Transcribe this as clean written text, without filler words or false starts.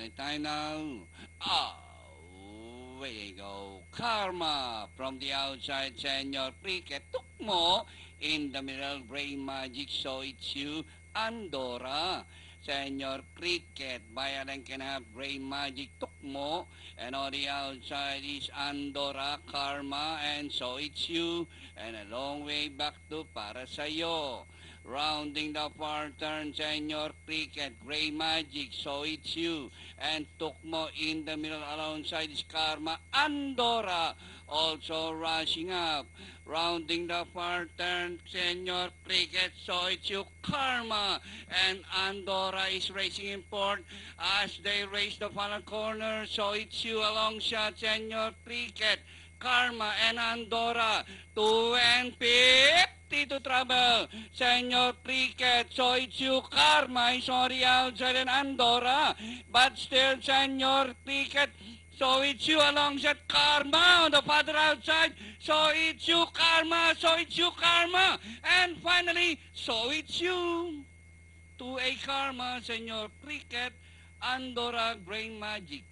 Anytime now. Way go. Karma from the outside, Senor Cricket. Tukmo in the middle, Gray Magic. So it's you, Andorra. Senor Cricket, Bayaran can have Gray Magic Tukmo. And on the outside is Andorra, Karma. And so it's you. And a long way back to para sa'yo. Rounding the far turn, Senor Cricket, Gray Magic, so it's you. And Tukmo in the middle alongside is Karma. Andorra also rushing up. Rounding the far turn, Senor Cricket, so it's you. Karma and Andorra is racing in port as they race the final corner, so it's you alongside Senor Cricket. Karma and Andorra, 250 to travel. Senor Cricket, so it's you. Karma is on the outside and Andorra, but still Senor Cricket, so it's you alongside Karma on the farther outside. So it's you, Karma, so it's you, Karma. And finally, so it's you. 2A Karma, Senor Cricket, Andorra, Gray Magic.